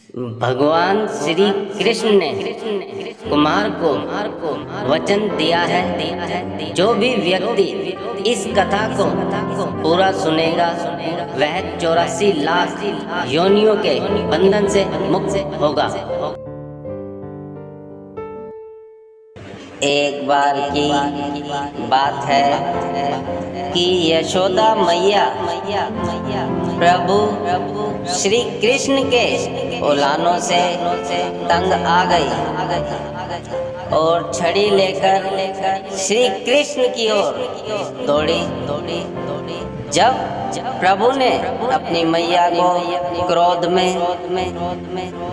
भगवान श्री कृष्ण ने कुमार को वचन दिया है, जो भी व्यक्ति इस कथा को पूरा सुनेगा वह 84 लाख योनियों के बंधन से मुक्त होगा। एक बार की बात है कि यशोदा मैया प्रभु श्री कृष्ण के उलानों से तंग आ गई और छड़ी लेकर श्री कृष्ण की ओर दौड़ी। जब प्रभु ने अपनी मैया को क्रोध में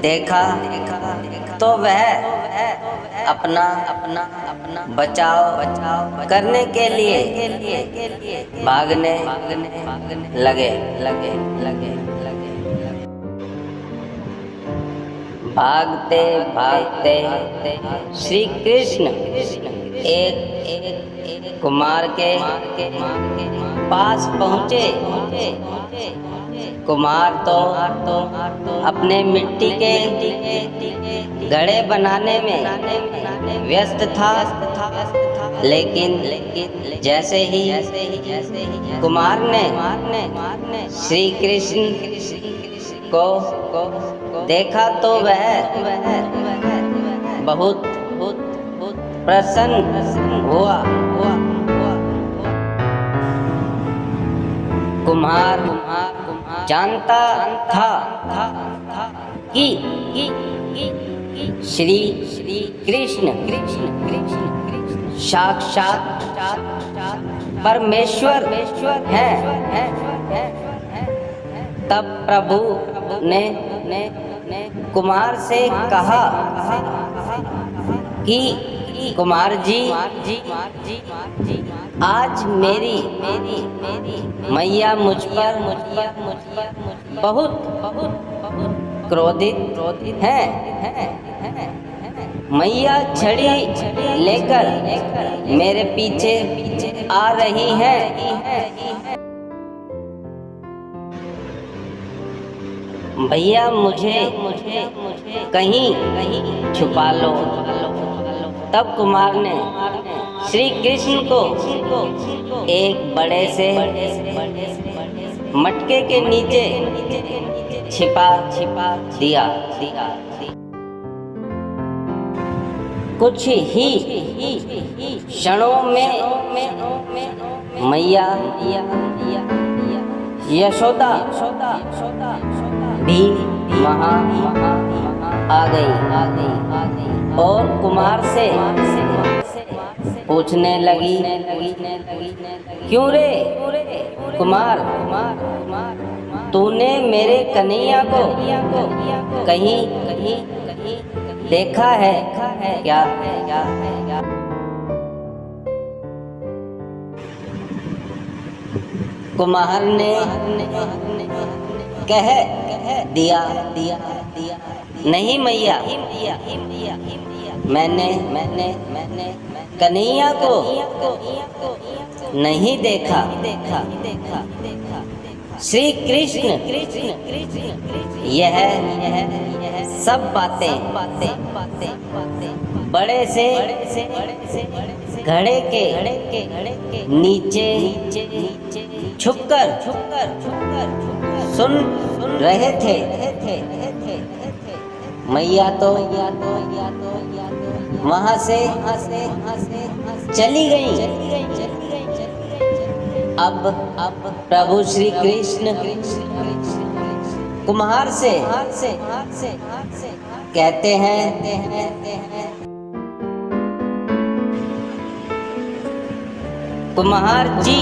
देखा तो वह अपना बचाव करने के लिए भागने लगे। भागते भागते श्री कृष्ण एक कुमार के पास पहुँचे। कुमार तो अपने मिट्टी के घड़े बनाने में व्यस्त था, लेकिन जैसे ही कुमार ने श्री कृष्ण को देखा तो वह बहुत प्रसन्न हुआ। कुम्हार जानता था कि श्री कृष्ण साक्षात परमेश्वर है। तब प्रभु ने कुमार से कहा कि कुमार जी, आज मेरी मैया मुझ पर बहुत क्रोधित है। मैया छड़ी लेकर मेरे पीछे आ रही है। भैया मुझे कहीं छुपा लो। तब कुमार ने श्री कृष्ण को एक बड़े से मटके के नीचे छिपा दिया। कुछ ही क्षणों में मैया यशोदा भी वहाँ आ गई और कुमार से पूछने लगी, क्यों रे कुमार, तूने मेरे कन्हैया को कहीं देखा है क्या? कुम्हार ने कह दिया, नहीं मैया, मैंने कन्हैया को नहीं देखा। श्री कृष्ण यह सब बातें बड़े से घड़े के नीचे छुपकर सुन रहे थे। मैया तो वहाँ से चली गई। अब प्रभु श्री कृष्ण कुम्हार से कहते हैं, कुम्हार जी,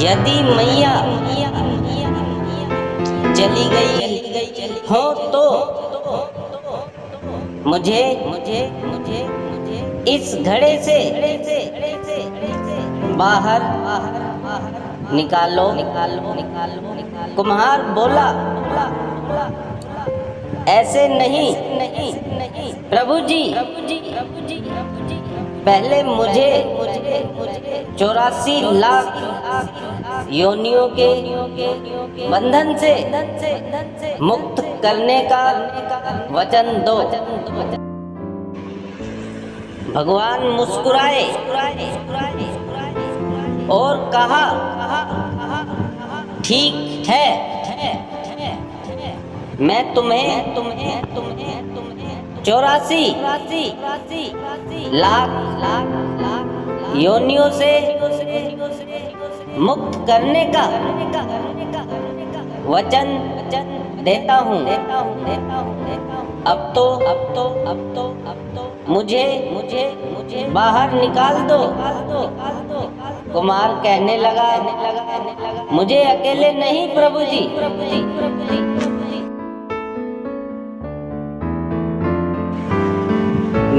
यदि मैया चली गई हो तो मुझे इस घड़े से बाहर निकालो। कुम्हार बोला, ऐसे नहीं प्रभु जी, पहले मुझे 84 लाख योनियों के बंधन से मुक्त करने का वचन दो। भगवान मुस्कुराए और कहा, ठीक है, मैं तुम्हें 84 लाख योनियों से मुक्त करने का वचन देता हूँ। अब तो मुझे बाहर निकाल दो। कुमार कहने लगा, मुझे अकेले नहीं प्रभु जी,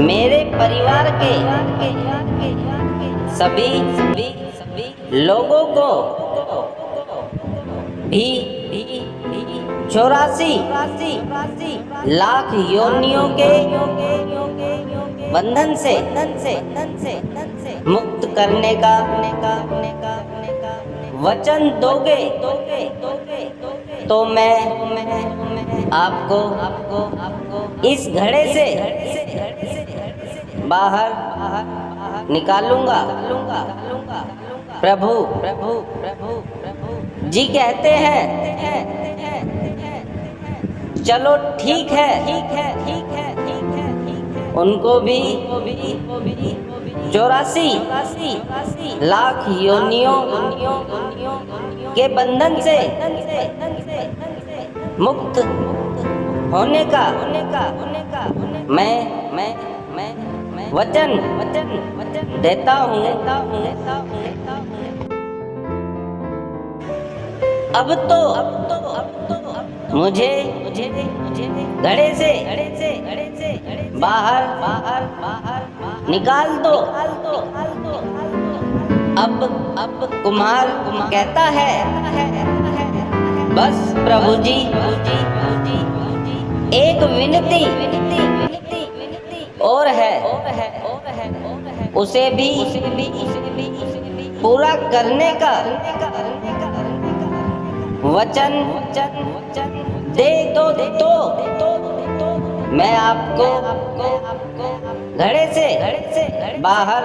मेरे परिवार के सभी लोगों को भी 84 लाख योनियों के बंधन से मुक्त करने का वचन दोगे तो मैं आपको इस घड़े से बाहर निकालूंगा। प्रभु जी कहते हैं, चलो ठीक है। उनको भी 84 लाख योनियों के बंधन से मुक्त होने का मैं वचन देता हूँ। अब तो मुझे घड़े से बाहर निकाल दो। अब कुमार कहता है, बस प्रभु जी एक विनती और है, उसे भी पूरा करने का वचन दे दो तो मैं आपको घड़े से बाहर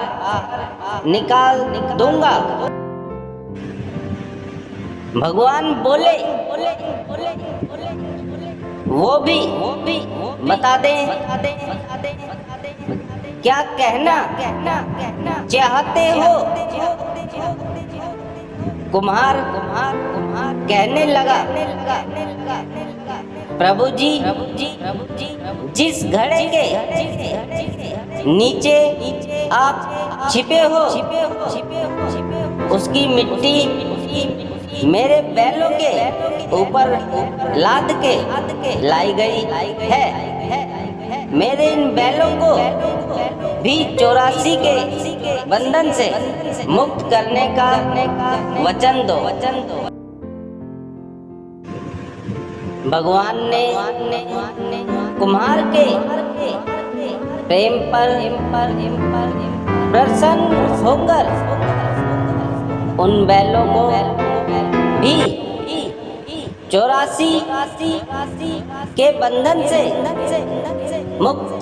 निकाल दूंगा। भगवान बोले, वो भी बता दे क्या कहना चाहते हो। कुम्हार कहने लगा, प्रभु जी जिस घड़े के नीचे आप छिपे हो उसकी मिट्टी मेरे बैलों के ऊपर लाद के लाई गई है। मेरे इन बैलों को भी 84 के बंधन से मुक्त करने का वचन दो। भगवान ने कुम्हार के प्रेम पर प्रसन्न होकर उन बैलों को भी 84 के बंधन से मुक्त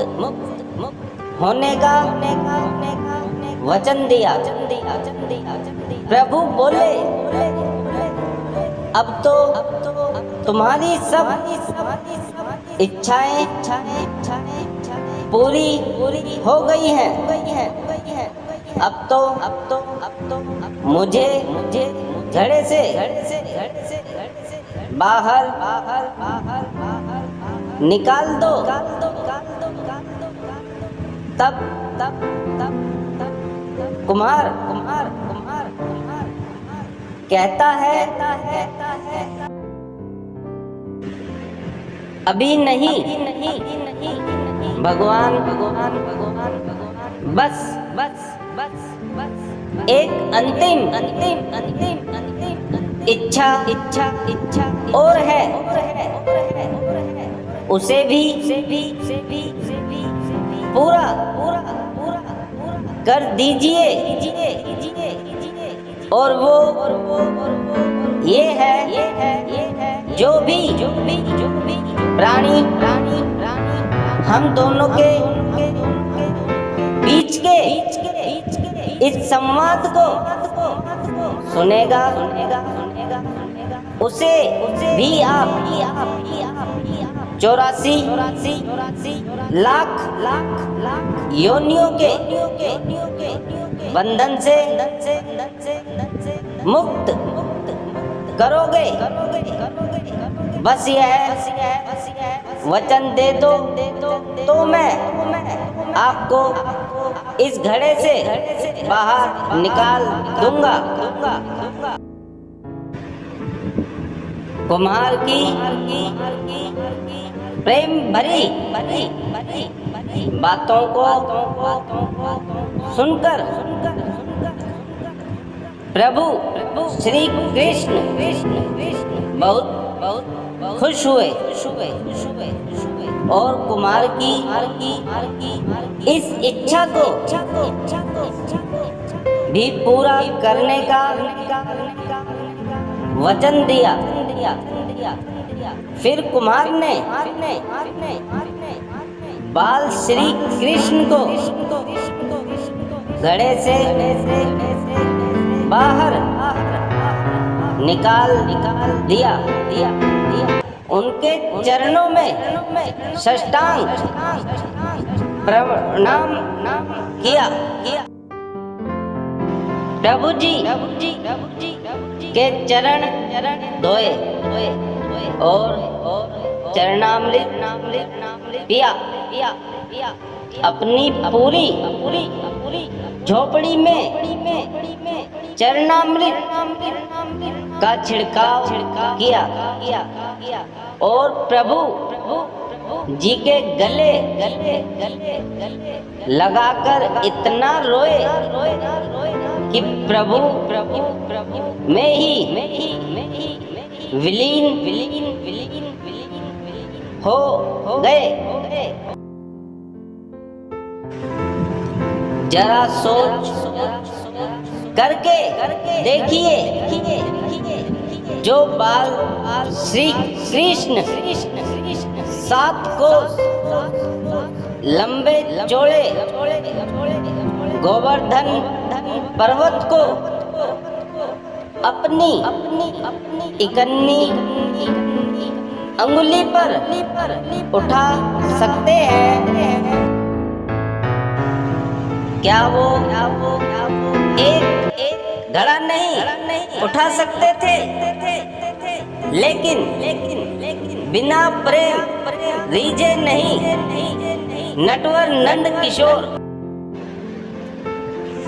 होने का वचन दिया। प्रभु बोले, अब तो तुम्हारी सब इच्छाएं पूरी हो गई हैं। अब तो मुझे घड़े से बाहर निकाल दो। तब कुम्हार कहता है, अभी नहीं। भगवान बस एक अंतिम इच्छा और है, उसे भी पूरा कर दीजिए। और वो ये है जो भी प्राणी हम दोनों के बीच के इस संवाद को सुनेगा, उसे भी आप 84 लाख योनियों के बंधन से मुक्त करोगे। बस यह वचन दे दो तो मैं आपको इस घड़े से बाहर निकाल दूंगा। कुम्हार की प्रेम भरी बातों को सुनकर प्रभु श्री कृष्ण बहुत खुश हुए और कुमार की इस इच्छा को भी पूरा करने का वचन दिया। फिर कुमार ने बाल श्री कृष्ण को घड़े से बाहर निकाल दिया। उनके चरणों में साष्टांग प्रणाम किया। प्रभु जी के चरण धोए और चरणामृत पिया। अपनी पूरी झोपड़ी में चरणामृत का छिड़काव किया और प्रभु जी के गले लगाकर इतना रोए कि प्रभु में ही विलीन हो गए। जरा सोच करके देखिए, जो बाल श्री कृष्ण 7 कोस लंबे चौड़े गोवर्धन पर्वत को अपनी इकन्नी अंगुली पर उठा सकते हैं, क्या वो एक घड़ा नहीं उठा सकते थे? लेकिन बिना प्रेम रीझे नहीं नटवर नंद किशोर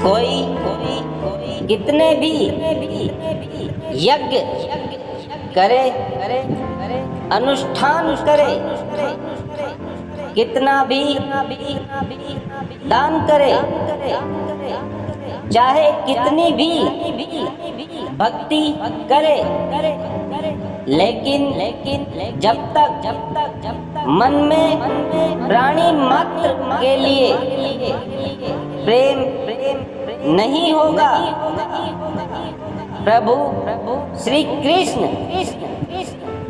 कोई कितने भी यज्ञ करे, अनुष्ठान करे, कितना भी दान करे, चाहे कितनी भी भक्ति करे, लेकिन जब तक मन में प्राणी मात्र के लिए प्रेम नहीं होगा, प्रभु श्री कृष्ण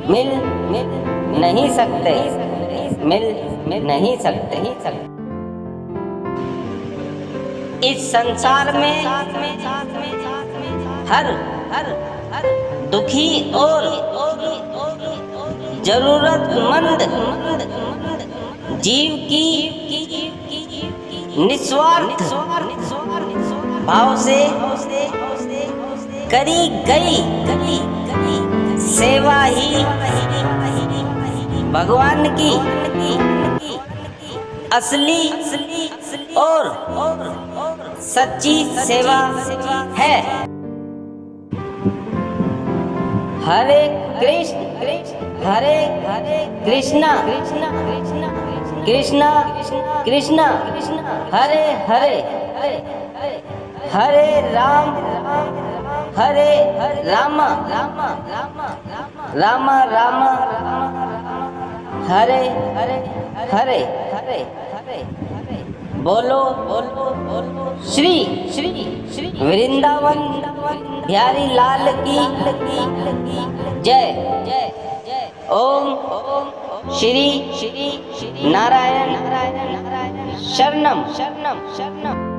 मिल नहीं सकते। इस संसार में हर दुखी और जरूरतमंद जीव की निस्वार्थ भाव से करी गई सेवा ही भगवान की असली और सच्ची सेवा है। हरे कृष्ण कृष्णा कृष्णा कृष्णा हरे हरे, हरे राम राम राम हरे हरे। बोलो श्री श्री श्री वृंदावन बिहारी लाल की जय जय जय। ओम श्री श्री नारायण शरणम शरणम शरणम।